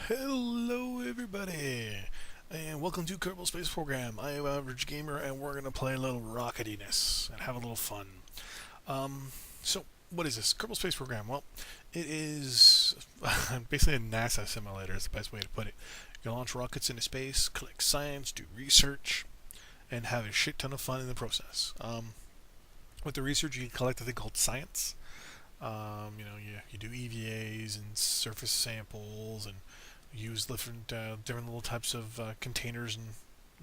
Hello everybody, and welcome to Kerbal Space Program. I am Average Gamer, and we're going to play a little rocketiness and have a little fun. So what is this? Kerbal Space Program? Well, it is basically a NASA simulator is the best way to put it. You launch rockets into space, collect science, do research, and have a shit ton of fun in the process. With the research, you can collect a thing called science. You do EVAs and surface samples and use different little types of containers and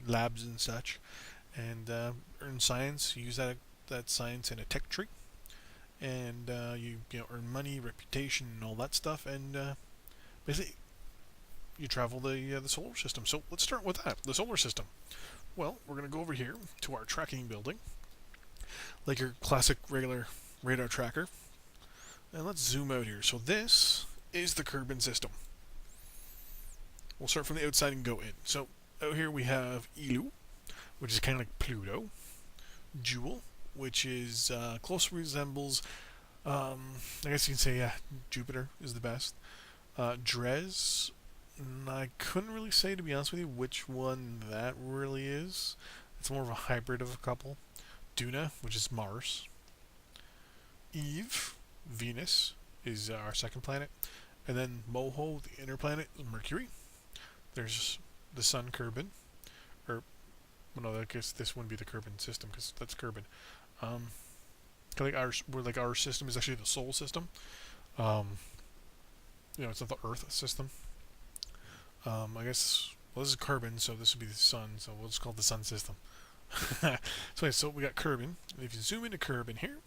labs and such, and earn science. You use that science in a tech tree, and you earn money, reputation, and all that stuff. And basically, you travel the solar system. So let's start with that. The solar system. Well, we're gonna go over here to our tracking building, like your classic regular radar tracker, and let's zoom out here. So this is the Kerbal system. We'll start from the outside and go in. So out here we have Ilu, which is kind of like Pluto. Jewel, which is closely resembles, I guess you can say, Jupiter is the best. Drez, I couldn't really say, to be honest with you, which one that really is. It's more of a hybrid of a couple. Duna, which is Mars. Eve, Venus, is our second planet. And then Moho, the inner planet, is Mercury. There's the Sun, Kerbal. Or, well, no, I guess this wouldn't be the Kerbal system, because that's Kerbal. Our system is actually the Sol system. It's not the Earth system. I guess, well, this is Kerbal, so this would be the Sun, so we'll just call it the Sun system. So we got Kerbal. And if you zoom into Kerbal here,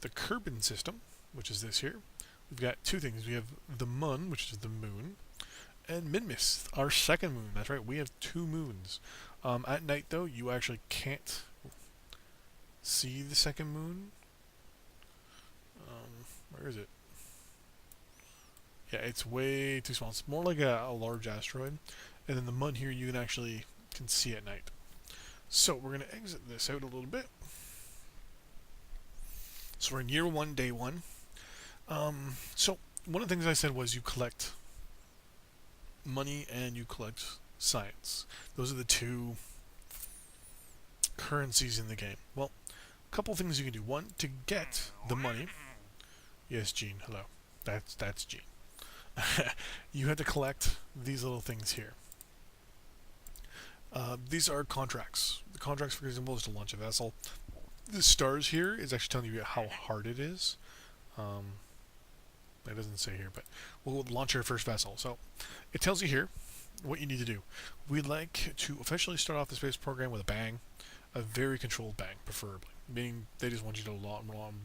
the Kerbal system, which is this here, we've got two things. We have the Mun, which is the moon, and Minmus, our second moon. That's right, we have two moons. At night, though, you actually can't see the second moon. Where is it? Yeah, it's way too small. It's more like a large asteroid. And then the Mun here, you can see at night. So we're going to exit this out a little bit. So we're in year one, day one. So one of the things I said was you collect money and you collect science. Those are the two currencies in the game. Well, a couple things you can do. One, to get the money. Yes, Gene. Hello. That's Gene. You had to collect these little things here. These are contracts. The contracts, for example, is to launch a vessel. The stars here is actually telling you how hard it is. It doesn't say here, but we'll launch our first vessel. So it tells you here what you need to do. We'd like to officially start off the space program with a bang, a very controlled bang, preferably, meaning they just want you to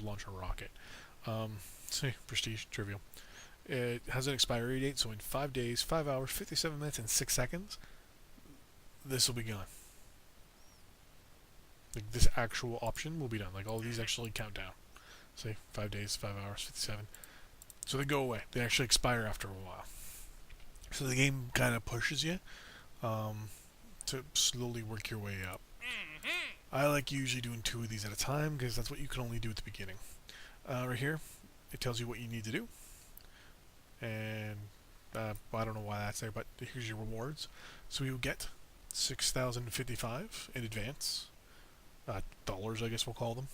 launch a rocket. Prestige, trivial. It has an expiry date, so in 5 days, 5 hours, 57 minutes, and 6 seconds, this will be gone. Like, this actual option will be done. Like, all these actually count down. Say, 5 days, 5 hours, 57. So they go away. They actually expire after a while. So the game kind of pushes you to slowly work your way up. I like usually doing 2 of these at a time, because that's what you can only do at the beginning. Right here, it tells you what you need to do. And I don't know why that's there, but here's your rewards. So you'll get 6,055 in advance. Dollars, I guess we'll call them.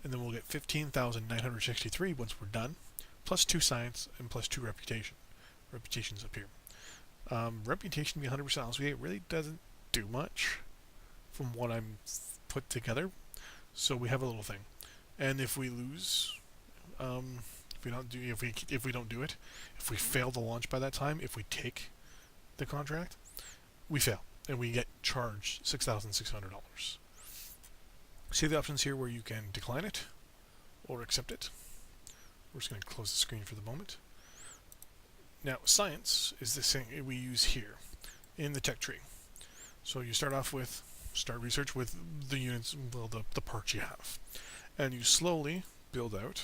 And then we'll get 15,963 once we're done, plus 2 science and plus 2 reputation. Reputation's up here. Reputation, to be 100% honest with you, it really doesn't do much from what I'm put together. So we have a little thing. And if we lose, if we don't do it, if we fail to launch by that time, if we take the contract, we fail and we get charged $6,600. See the options here where you can decline it or accept it. We're just going to close the screen for the moment. Now, science is this thing we use here in the tech tree. So you start off with start research with the units, well, the parts you have, and you slowly build out.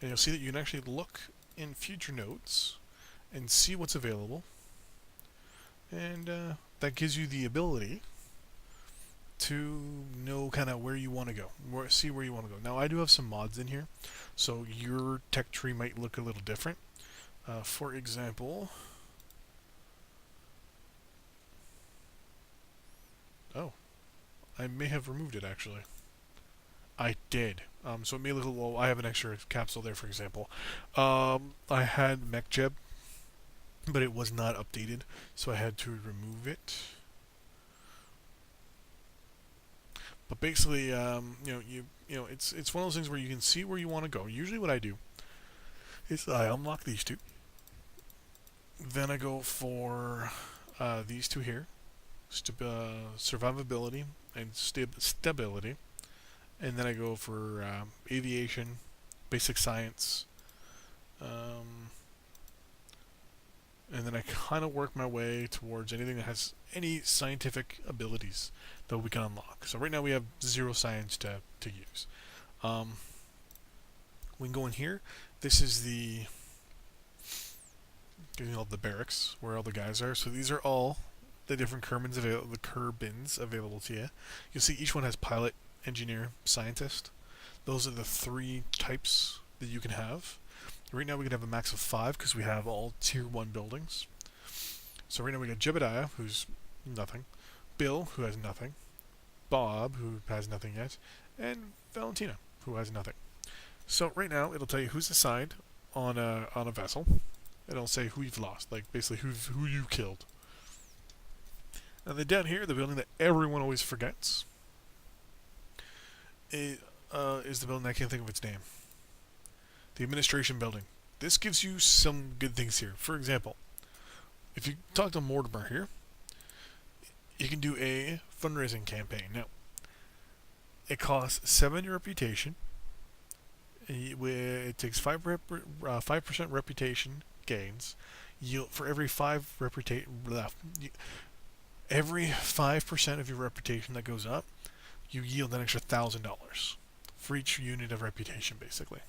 And you'll see that you can actually look in future nodes and see what's available, and that gives you the ability to know kind of where you want to go, see where you want to go. Now, I do have some mods in here, so your tech tree might look a little different. For example, oh, I may have removed it actually. I did. So it may look a little. I have an extra capsule there, for example. I had MechJeb, but it was not updated, so I had to remove it. But basically, it's one of those things where you can see where you want to go. Usually, what I do is I unlock these two, then I go for these two here, survivability and stability, and then I go for aviation, basic science, um, and then I kind of work my way towards anything that has any scientific abilities that we can unlock. So right now we have 0 science to use. We can go in here. This is the the barracks where all the guys are. So these are all the different Kerbins available to you. You'll see each one has pilot, engineer, scientist. Those are the 3 types that you can have. Right now we can have a max of 5 because we have all tier 1 buildings. So right now we got Jebediah, who's nothing, Bill, who has nothing, Bob, who has nothing yet, and Valentina, who has nothing. So right now it'll tell you who's assigned on a vessel. It'll say who you've lost, like basically who you killed. And then down here, the building that everyone always forgets is the building I can't think of its name. The administration building. This gives you some good things here. For example, if you talk to Mortimer here, you can do a fundraising campaign. Now, it costs 7 reputation. It takes 5% reputation gains. For every 5% of your reputation that goes up, you yield an extra $1,000 for each unit of reputation, basically.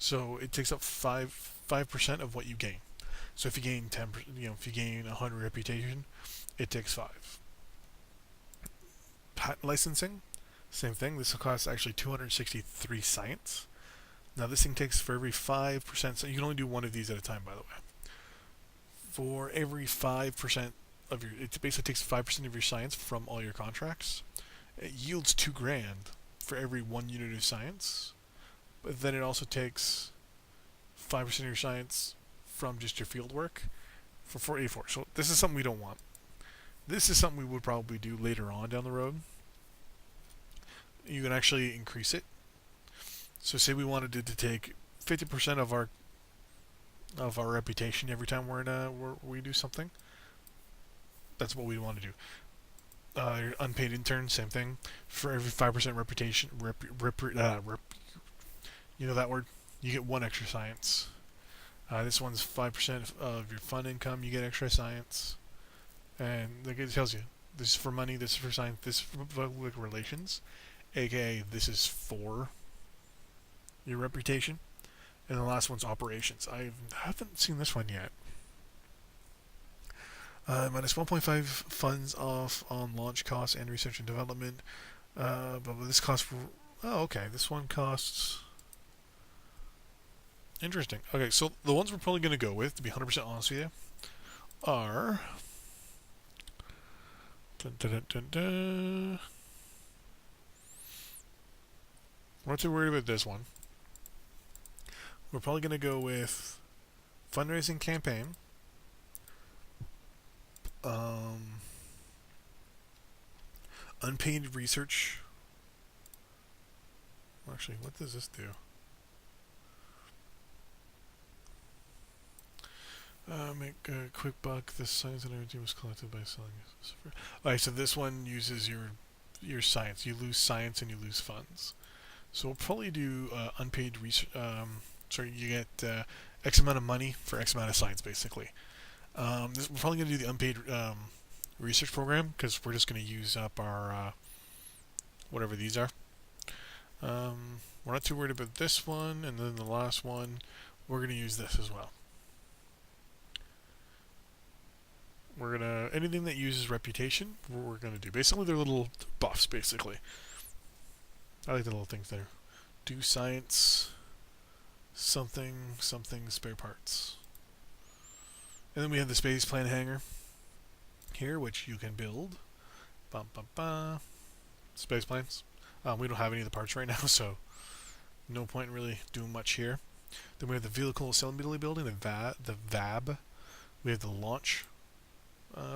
So it takes up 5% of what you gain. So if you gain 10%, if you gain 100 reputation, it takes 5. Patent licensing, same thing. This will cost actually 263 science. Now this thing takes for every 5%. So you can only do one of these at a time, by the way. For every 5% of it basically takes 5% of your science from all your contracts. It yields $2,000 for every 1 unit of science. But then it also takes 5% of your science from just your field work for 484. So this is something we don't want. This is something we would probably do later on down the road. You can actually increase it. So say we wanted to take 50% of our reputation every time we do something. That's what we want to do. Your unpaid intern, same thing. For every 5% reputation, you know that word? You get 1 extra science. This one's 5% of your fund income. You get extra science, and like it tells you, this is for money, this is for science, this is for public relations, aka this is for your reputation, and the last one's operations. I haven't seen this one yet. Minus 1.5 funds off on launch costs and research and development. But this costs for. Oh, okay. This one costs. Interesting. Okay, so the ones we're probably going to go with, to be 100% honest with you, are. We're not too worried about this one. We're probably going to go with fundraising campaign. Unpaid research. Actually, what does this do? Make a quick buck. This science and energy was collected by selling. Alright, so this one uses your science. You lose science and you lose funds. So we'll probably do unpaid research. You get X amount of money for X amount of science, basically. We're probably going to do the unpaid research program because we're just going to use up our whatever these are. We're not too worried about this one, and then the last one, we're going to use this as well. We're gonna anything that uses reputation, we're gonna do. Basically, they're little buffs. Basically, I like the little things there. Do science, something spare parts. And then we have the space plane hangar here, which you can build. Bum, bum, bum. Space planes. We don't have any of the parts right now, so no point in really doing much here. Then we have the vehicle assembly building, the VAB. We have the launch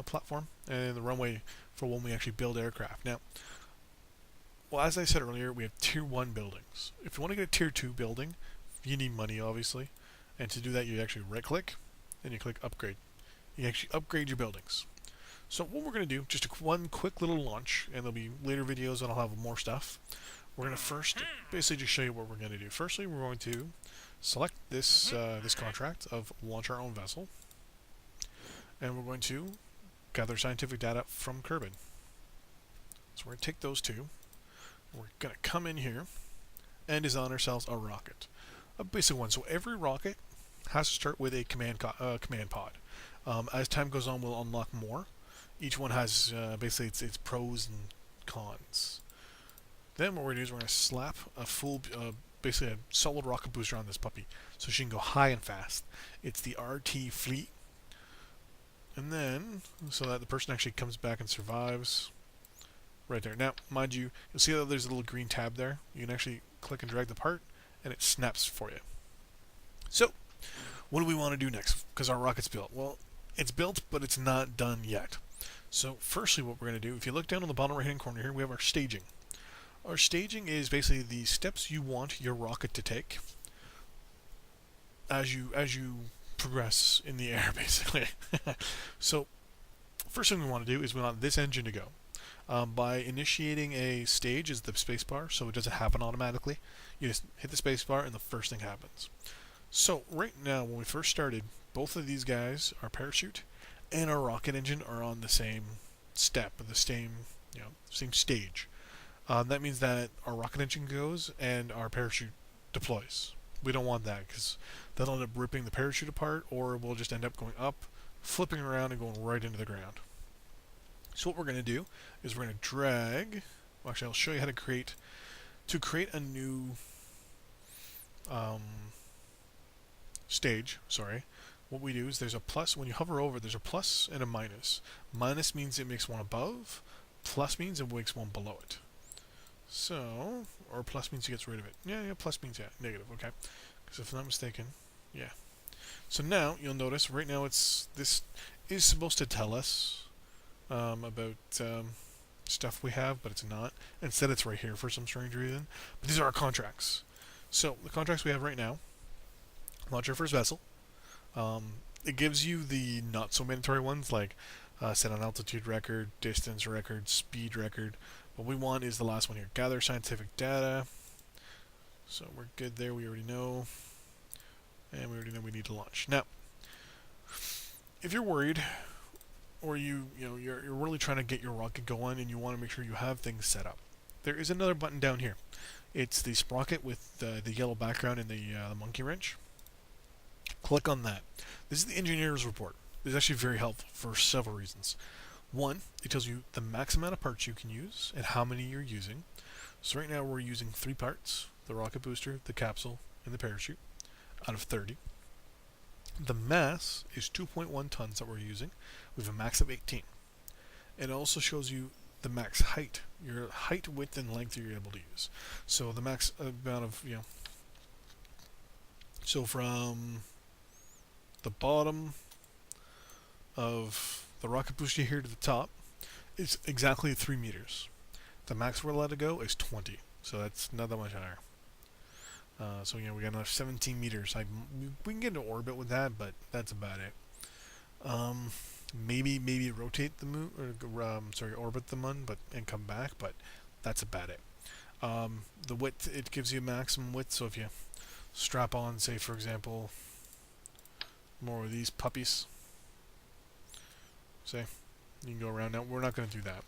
platform, and the runway for when we actually build aircraft. Now, well, as I said earlier, we have Tier 1 buildings. If you want to get a Tier 2 building, you need money, obviously. And to do that, you actually right-click, and you click Upgrade. You actually upgrade your buildings. So what we're going to do, just one quick little launch, and there'll be later videos and I'll have more stuff. We're going to first basically just show you what we're going to do. Firstly, we're going to select this this contract of launch our own vessel, and we're going to gather scientific data from Kerbal. So we're going to take those two. We're going to come in here and design ourselves a rocket, a basic one. So every rocket has to start with a command pod. As time goes on, we'll unlock more. Each one has basically its pros and cons. Then what we're going to do is we're going to slap a full, basically a solid rocket booster on this puppy, so she can go high and fast. It's the RT Fleet. And then, so that the person actually comes back and survives. Right there. Now, mind you, you'll see that there's a little green tab there. You can actually click and drag the part, and it snaps for you. So, what do we want to do next? Because our rocket's built. Well, it's built, but it's not done yet. So, firstly, what we're going to do, if you look down on the bottom right-hand corner here, we have our staging. Our staging is basically the steps you want your rocket to take as you progress in the air, basically. So, first thing we want to do is we want this engine to go. By initiating a stage is the spacebar, so it doesn't happen automatically. You just hit the spacebar and the first thing happens. So right now, when we first started, both of these guys, our parachute and our rocket engine, are on the same step, the same same stage. That means that our rocket engine goes and our parachute deploys. We don't want that because that'll end up ripping the parachute apart, or we'll just end up going up, flipping around, and going right into the ground. So what we're going to do is we're going to drag. Well, actually, I'll show you how to create a new stage. Sorry. What we do is there's a plus. When you hover over, there's a plus and a minus. Minus means it makes one above. Plus means it makes one below it. So, or plus means it gets rid of it. Yeah, plus means negative. Okay. Because if I'm not mistaken, yeah. So now you'll notice right now this is supposed to tell us about stuff we have, but it's not. Instead, it's right here for some strange reason. But these are our contracts. So the contracts we have right now: launch our first vessel. It gives you the not so mandatory ones like set an altitude record, distance record, speed record. What we want is the last one here: gather scientific data. So we're good there. We already know, and we already know we need to launch. Now, if you're worried, or you're really trying to get your rocket going and you want to make sure you have things set up, there is another button down here. It's the sprocket with the yellow background and the monkey wrench. Click on that. This is the engineer's report. This is actually very helpful for several reasons. One, it tells you the max amount of parts you can use and how many you're using. So right now we're using 3 parts: the rocket booster, the capsule, and the parachute, out of 30. The mass is 2.1 tons that we're using. We have a max of 18. It also shows you the max height, your height, width, and length you're able to use. So the max amount of, so from the bottom of the rocket booster here to the top, it's exactly 3 meters. The max we're allowed to go is 20, so that's not that much higher. So we got another 17 meters. We can get into orbit with that, but that's about it. Maybe rotate the moon, or orbit the moon, and come back, but that's about it. The width, it gives you maximum width. So if you strap on, say for example, more of these puppies, say you can go around. Now we're not going to do that.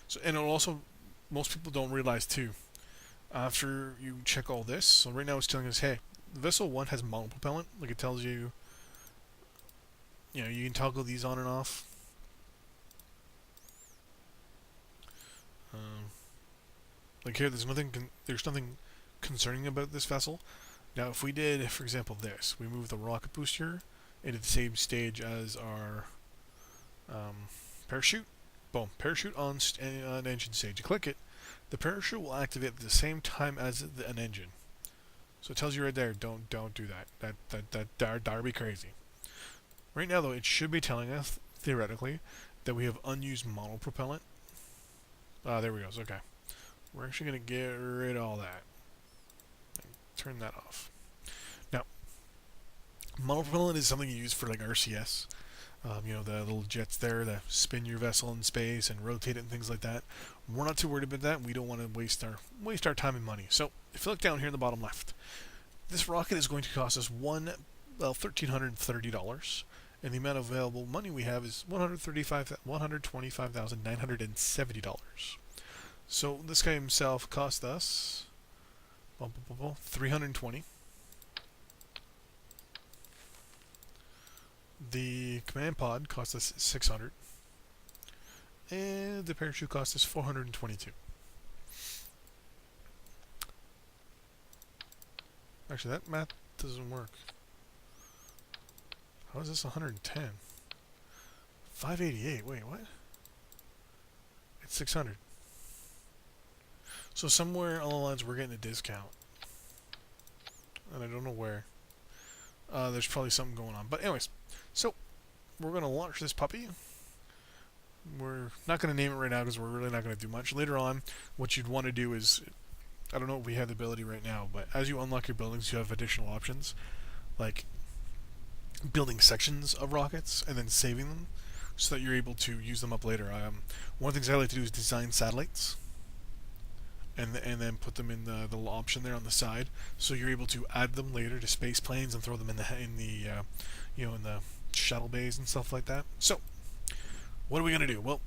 So, and it'll also, most people don't realize too, after you check all this, so right now it's telling us, hey, vessel 1 has monopropellant. Like it tells you, you can toggle these on and off. Like here, there's nothing concerning about this vessel. Now, if we did, for example, this, we move the rocket booster into the same stage as our parachute. Boom, parachute on an engine stage. You click it, the parachute will activate at the same time as an engine. So it tells you right there, don't do that. That'd be crazy. Right now though, it should be telling us theoretically that we have unused monopropellant. There we go. Okay, we're actually gonna get rid of all that. Turn that off. Now, monopropellant is something you use for like RCS. You know, the little jets there that spin your vessel in space and rotate it and things like that. We're not too worried about that. We don't want to waste our time and money. So if you look down here in the bottom left, this rocket is going to cost us $1,330, and the amount of available money we have is $125,970. So this guy himself cost us $320. The command pod cost us $600, and the parachute cost us $422. Actually, that math doesn't work. How is this 110? 588. Wait, what? It's 600. So somewhere along the lines we're getting a discount, and I don't know where. There's probably something going on. But anyways, so we're going to launch this puppy. We're not going to name it right now because we're really not going to do much. Later on, what you'd want to do is, I don't know if we have the ability right now, but as you unlock your buildings, you have additional options, like building sections of rockets and then saving them so that you're able to use them up later. One of the things I like to do is design satellites and then put them in the little option there on the side, so you're able to add them later to space planes and throw them in the shuttle bays and stuff like that. So, what are we gonna do? Well,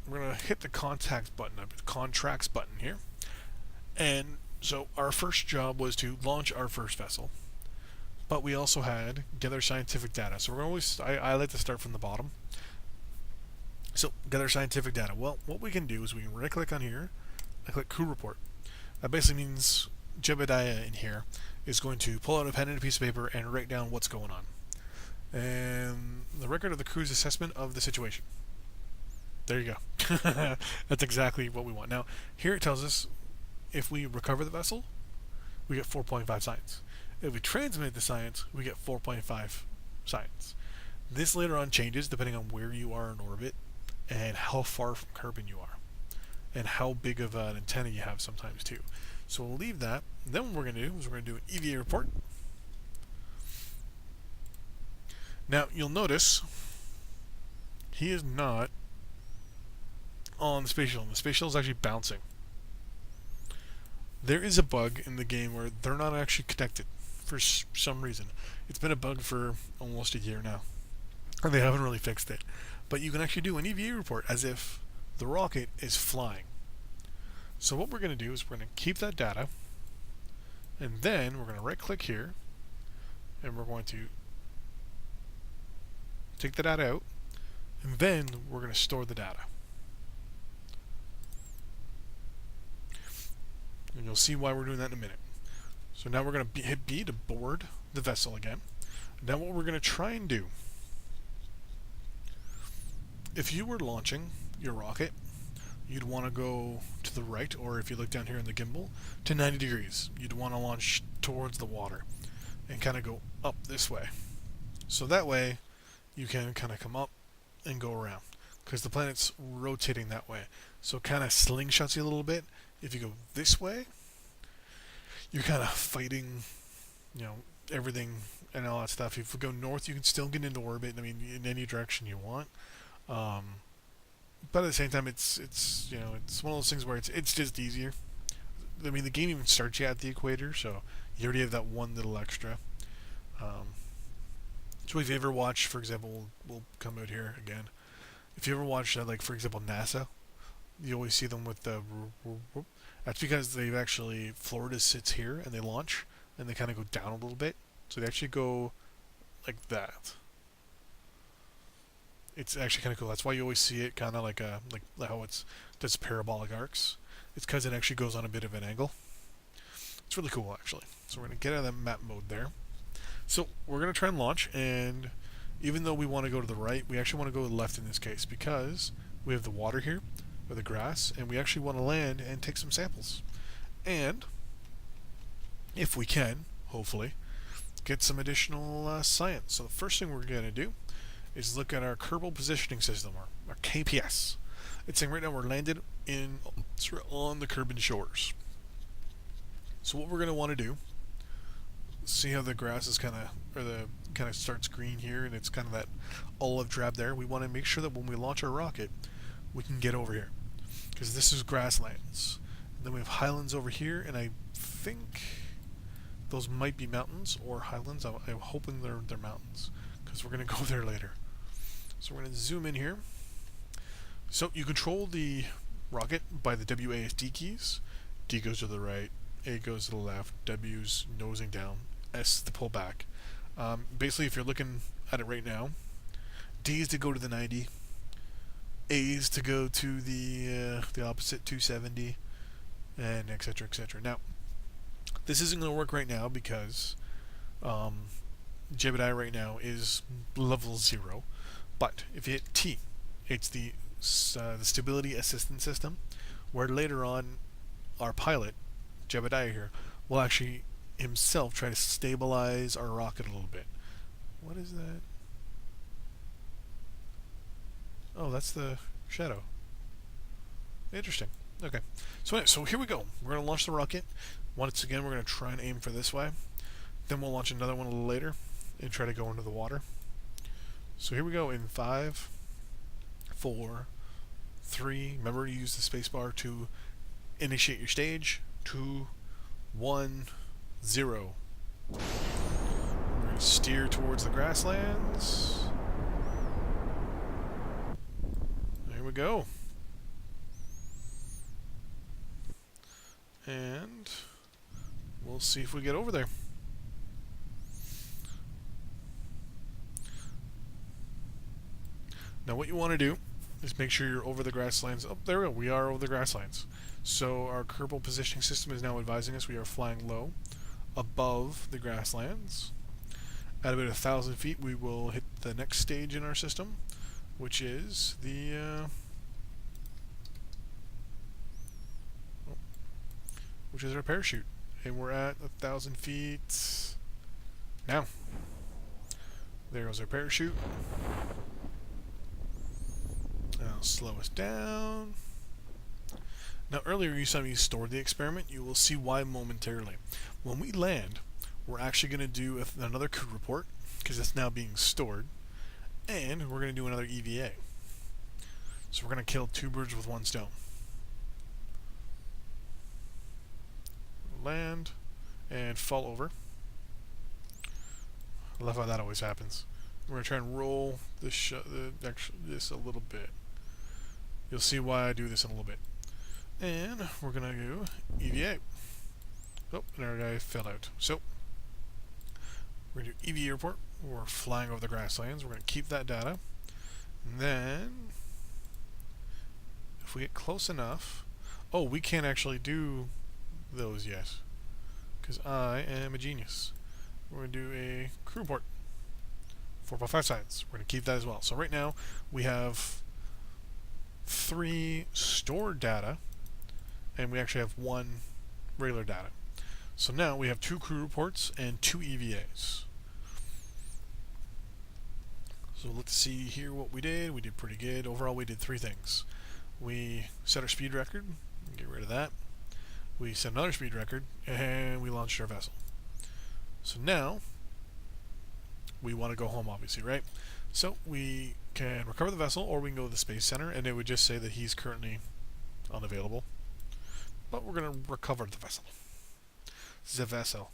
we're gonna hit the contracts button here, and so our first job was to launch our first vessel, but we also had gather scientific data. So we're always I like to start from the bottom. So gather scientific data. Well, what we can do is we can right click on here. I click crew report. That basically means Jebediah in here is going to pull out a pen and a piece of paper and write down what's going on. And the record of the crew's assessment of the situation. There you go. That's exactly what we want. Now, here it tells us if we recover the vessel, we get 4.5 science. If we transmit the science, we get 4.5 science. This later on changes depending on where you are in orbit and how far from Kerbal you are, and how big of an antenna you have sometimes too. So we'll leave that. Then what we're going to do is we're going to do an EVA report. Now you'll notice he is not on the space shuttle. The space shuttle is actually bouncing. There is a bug in the game where they're not actually connected for some reason. It's been a bug for almost a year now, and they haven't really fixed it. But you can actually do an EVA report as if the rocket is flying. So what we're going to do is we're going to keep that data, and then we're going to right click here, and we're going to take the data out, and then we're going to store the data. And you'll see why we're doing that in a minute. So now we're going to hit B to board the vessel again. Now what we're going to try and do, if you were launching your rocket, you'd want to go to the right, or if you look down here in the gimbal, to 90 degrees. You'd want to launch towards the water and kind of go up this way. So that way you can kind of come up and go around, because the planet's rotating that way. So it kind of slingshots you a little bit. If you go this way, you're kind of fighting, everything and all that stuff. If we go north, you can still get into orbit, in any direction you want. But at the same time, it's one of those things where it's just easier. The game even starts you at the equator, so you already have that one little extra. So if you ever watch, for example, we'll come out here again. If you ever watch, for example, NASA, you always see them with the. That's because they've actually, Florida sits here and they launch, and they kind of go down a little bit. So they actually go like that. It's actually kind of cool. That's why you always see it kind of like how does parabolic arcs. It's because it actually goes on a bit of an angle. It's really cool, actually. So we're going to get out of that map mode there. So we're going to try and launch, and even though we want to go to the right, we actually want to go to the left in this case because we have the water here, or the grass, and we actually want to land and take some samples. And, if we can, hopefully, get some additional science. So the first thing we're going to do is look at our Kerbal positioning system, our KPS. It's saying right now we're landed on the Kerbal shores. So what we're going to want to do, see how the grass is kind of starts green here, and it's kind of that olive drab there. We want to make sure that when we launch our rocket, we can get over here, because this is grasslands. And then we have highlands over here, and I think those might be mountains or highlands. I'm hoping they're mountains, because we're going to go there later. So we're going to zoom in here. So you control the rocket by the WASD keys. D goes to the right, A goes to the left, W's nosing down, S to pull back. Basically, if you're looking at it right now, D is to go to the 90, A is to go to the opposite 270, and etc. etc. Now, this isn't going to work right now because Jebediah right now is level 0. But if you hit T, it's the stability assistance system, where later on our pilot, Jebediah here, will actually himself try to stabilize our rocket a little bit. What is that? Oh, that's the shadow. Interesting. Okay. So here we go. We're going to launch the rocket. Once again, we're going to try and aim for this way. Then we'll launch another one a little later and try to go into the water. So here we go in 5, 4, 3. Remember to use the spacebar to initiate your stage. 2, 1, 0. We're going to steer towards the grasslands. There we go. And we'll see if we get over there. Now what you want to do is make sure you're over the grasslands. Oh, there we go. We are over the grasslands. So our Kerbal positioning system is now advising us we are flying low above the grasslands. At about 1,000 feet, we will hit the next stage in our system, which is our parachute. And we're at 1,000 feet now. There goes our parachute. That'll slow us down. Now earlier you saw me store the experiment. You will see why momentarily. When we land, we're actually going to do another crew report, because it's now being stored, and we're going to do another EVA. So we're going to kill 2 birds with 1 stone. Land and fall over. I love how that always happens. We're going to try and roll this a little bit. You'll see why I do this in a little bit. And we're going to do EVA. Oh, and our guy fell out. So, we're going to do EVA report. We're flying over the grasslands. We're going to keep that data. And then, if we get close enough... Oh, we can't actually do those yet, because I am a genius. We're going to do a crew report. 4x5 science. We're going to keep that as well. So right now, we have 3 stored data, and we actually have 1 regular data. So now we have 2 crew reports and 2 EVAs. So let's see here what we did. We did pretty good. Overall, we did 3 things. We set our speed record. Get rid of that. We set another speed record, and we launched our vessel. So now, we want to go home, obviously, right? So we can recover the vessel, or we can go to the Space Center, and it would just say that he's currently unavailable. But we're going to recover the vessel. The vessel.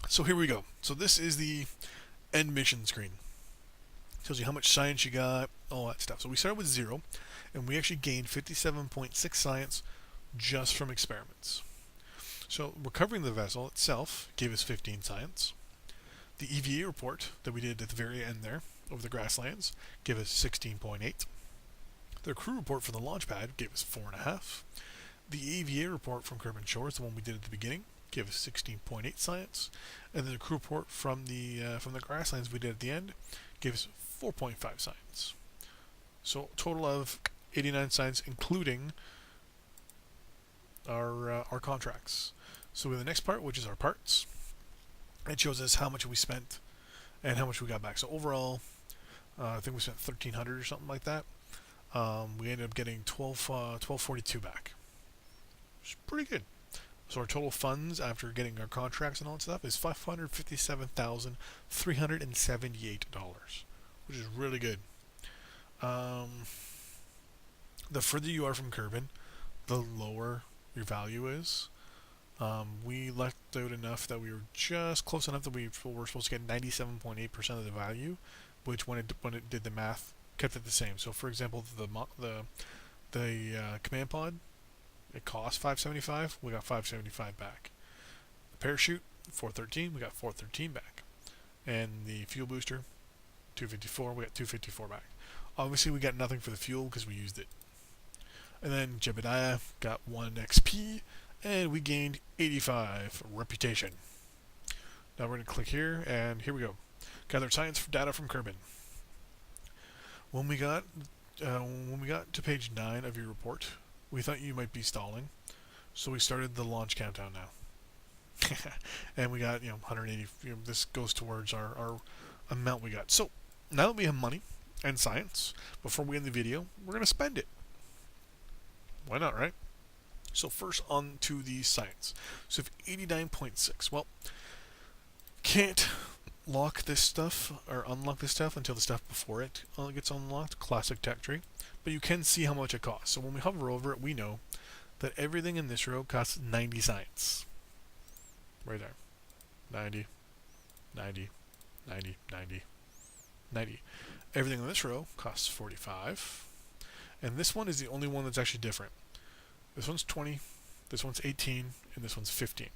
So here we go. So this is the end mission screen. Tells you how much science you got, all that stuff. So we started with 0, and we actually gained 57.6 science just from experiments. So recovering the vessel itself gave us 15 science. The EVA report that we did at the very end there, over the grasslands, gave us 16.8. The crew report for the launch pad gave us 4.5. The EVA report from Kerbal Shores, the one we did at the beginning, gave us 16.8 science, and then the crew report from the grasslands we did at the end gave us 4.5 science. So total of 89 science, including our contracts. So we have the next part, which is our parts. It shows us how much we spent and how much we got back. So overall, I think we spent 1,300 or something like that. We ended up getting 1242 back, which is pretty good. So our total funds after getting our contracts and all that stuff is $557,378, which is really good. The further you are from Kerbal, the lower your value is. We left out enough that we were just close enough that we were supposed to get 97.8% of the value, which when it did the math kept it the same. So for example, the command pod, it cost 575, we got 575 back. The parachute, 413, we got 413 back. And the fuel booster, 254, we got 254 back. Obviously we got nothing for the fuel because we used it. And then Jebediah got 1 XP, and we gained 85 reputation. Now we're going to click here, and here we go. Gather science data from Kerbal. When we got to page 9 of your report, we thought you might be stalling, so we started the launch countdown now. And we got 180. This goes towards our amount we got. So now that we have money and science, before we end the video, we're going to spend it. Why not, right? So first on to the science. So if 89.6, well, can't lock this stuff or unlock this stuff until the stuff before it gets unlocked. Classic tech tree. But you can see how much it costs. So when we hover over it, we know that everything in this row costs 90 science. Right there. 90, 90, 90, 90, 90. Everything in this row costs 45. And this one is the only one that's actually different. This one's 20, this one's 18, and this one's 15.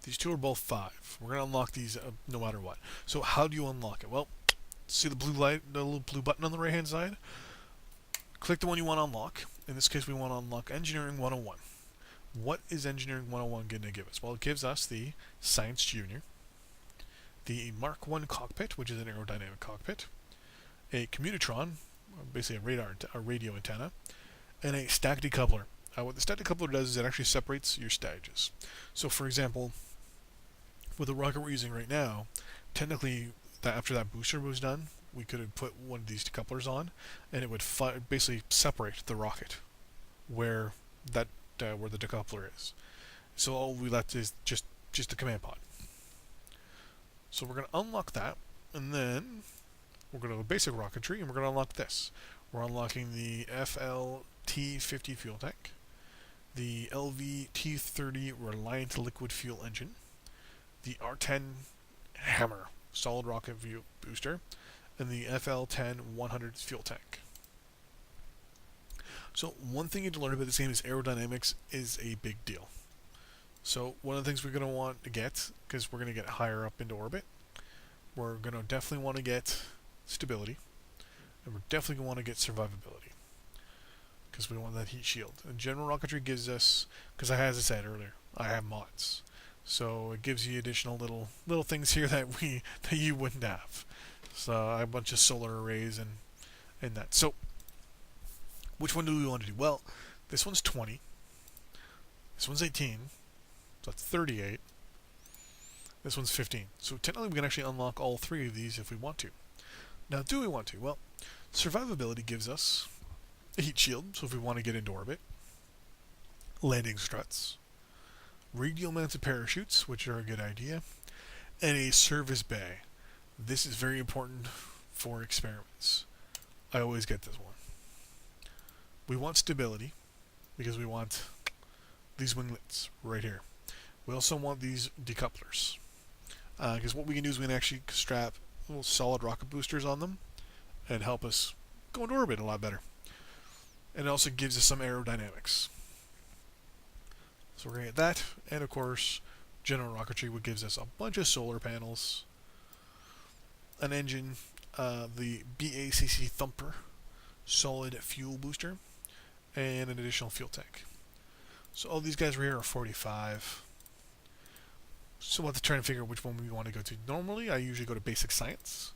These two are both 5. We're going to unlock these no matter what. So how do you unlock it? Well, see the blue light, the little blue button on the right hand side? Click the one you want to unlock. In this case, we want to unlock Engineering 101. What is Engineering 101 going to give us? Well, it gives us the Science Junior, the Mark 1 cockpit, which is an aerodynamic cockpit, a commutitron, basically a radio antenna, and a stack decoupler. What the stack decoupler does is it actually separates your stages. So for example, with the rocket we're using right now, technically after that booster was done, we could have put one of these decouplers on, and it would basically separate the rocket where the decoupler is. So all we left is just the command pod. So we're going to unlock that, and then we're going to go basic rocketry, and we're going to unlock this. We're unlocking the FLT50 fuel tank, the LVT30 Reliant liquid fuel engine, the R10 Hammer solid rocket booster, and the FL10 100 fuel tank. So one thing you have to learn about this game is aerodynamics is a big deal. So one of the things we're going to want to get, because we're going to get higher up into orbit, we're going to definitely want to get stability, and we're definitely going to want to get survivability, because we want that heat shield. And general rocketry gives us, because as I said earlier, I have mods, so it gives you additional little things here that you wouldn't have. So I have a bunch of solar arrays and that. So which one do we want to do? Well, this one's 20, this one's 18, so that's 38. This one's 15. So technically we can actually unlock all 3 of these if we want to. Now, do we want to? Well, survivability gives us a heat shield, so if we want to get into orbit, landing struts, radial mounted parachutes, which are a good idea, and a service bay. This is very important for experiments. I always get this one. We want stability, because we want these winglets right here. We also want these decouplers, because what we can do is we can actually strap little solid rocket boosters on them and help us go into orbit a lot better. And it also gives us some aerodynamics. So we're going to get that, and of course, general rocketry, which gives us a bunch of solar panels, an engine, the BACC Thumper solid fuel booster, and an additional fuel tank. So all these guys right here are 45. So we'll have to try and figure out which one we want to go to. Normally, I usually go to basic science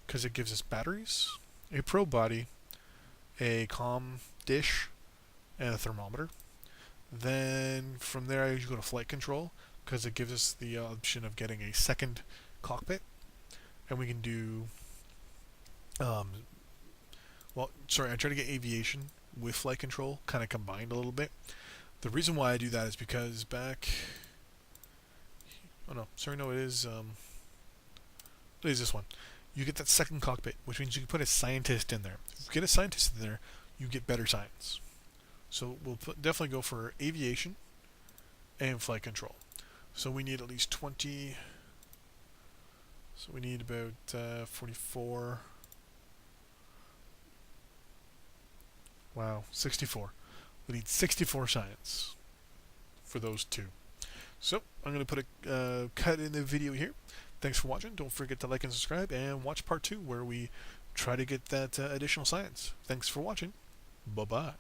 because it gives us batteries, a probe body, a comm dish, and a thermometer. Then from there, I usually go to flight control because it gives us the option of getting a second cockpit, and we can do. Well, sorry, I try to get aviation with flight control kind of combined a little bit. The reason why I do that is because back. Oh no, sorry, no, it is this one. You get that second cockpit, which means you can put a scientist in there. If you get a scientist in there, you get better science. So we'll definitely go for aviation and flight control. So we need at least 20. So we need about 44. Wow, 64. We need 64 science for those two. So I'm going to put a cut in the video here. Thanks for watching. Don't forget to like and subscribe, and watch part 2 where we try to get that additional science. Thanks for watching. Bye-bye.